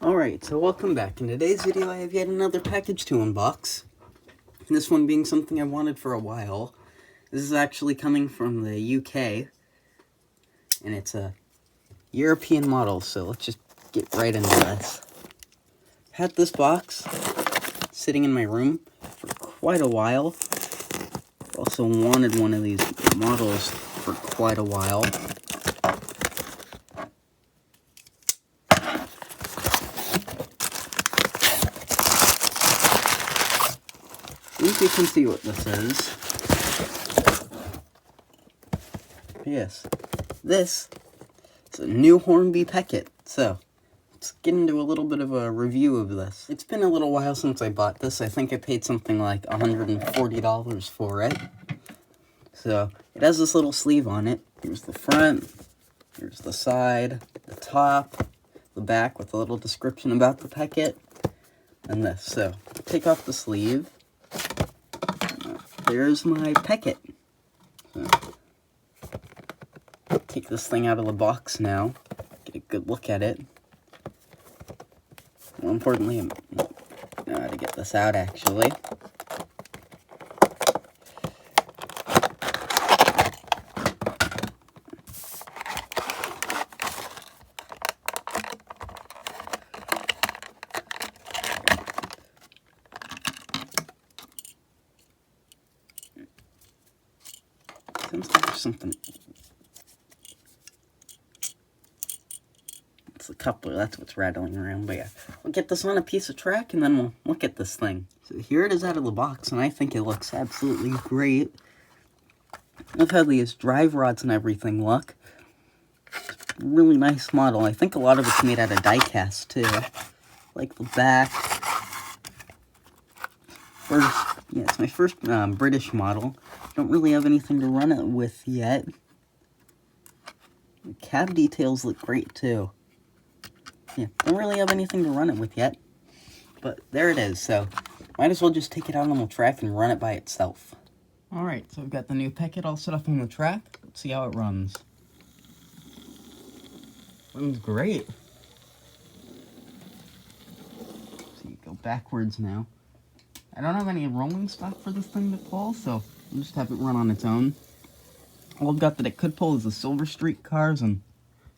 Alright, so welcome back. In today's video I have yet another package to unbox. This one being something I wanted for a while. This is actually coming from the UK. And it's a European model, so let's just get right into this. Had this box sitting in my room for quite a while. Also wanted one of these models for quite a while. I think you can see what this is. Yes, this is a new Hornby Peckett. So, let's get into a little bit of a review of this. It's been a little while since I bought this. I think I paid something like $140 for it. So, it has this little sleeve on it. Here's the front, here's the side, the top, the back with a little description about the Peckett, and this. So, take off the sleeve. There's my Peckett. So, take this thing out of the box now. Get a good look at it. More importantly, I know how to get this out actually. Seems like there's something. It's the coupler, that's what's rattling around. But yeah, we'll get this on a piece of track and then we'll look at this thing. So here it is out of the box, and I think it looks absolutely great. Look how these drive rods and everything look. Really nice model. I think a lot of it's made out of die cast too. Like the back. Yeah, it's my first British model. Don't really have anything to run it with yet. The cab details look great too. Yeah, don't really have anything to run it with yet. But there it is, so might as well just take it out on the track and run it by itself. Alright, so I've got the new Peckett all set up on the track. Let's see how it runs. Runs great. So you go backwards now. I don't have any rolling stock for this thing to pull, so I'll just have it run on its own. All I've got that it could pull is the Silver Street cars, and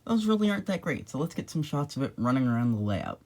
those really aren't that great, so let's get some shots of it running around the layout.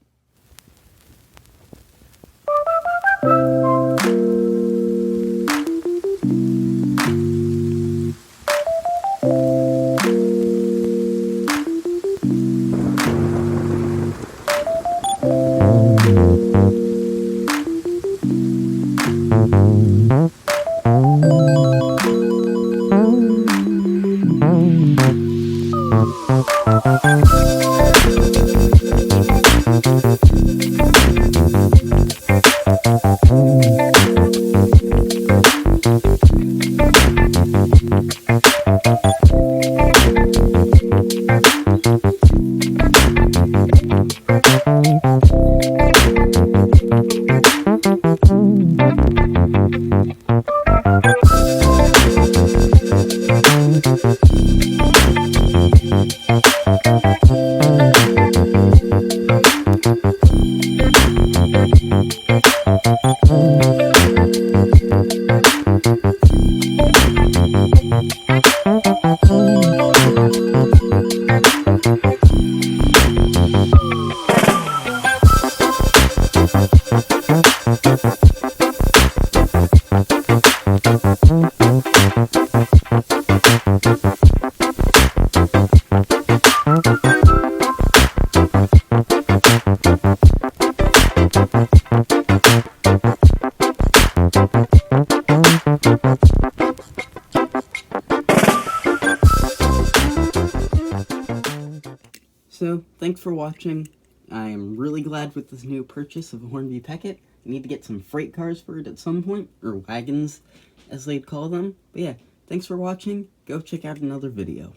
So, thanks for watching. I am really glad with this new purchase of a Hornby Peckett. I need to get some freight cars for it at some point, or wagons, as they'd call them. But yeah, thanks for watching. Go check out another video.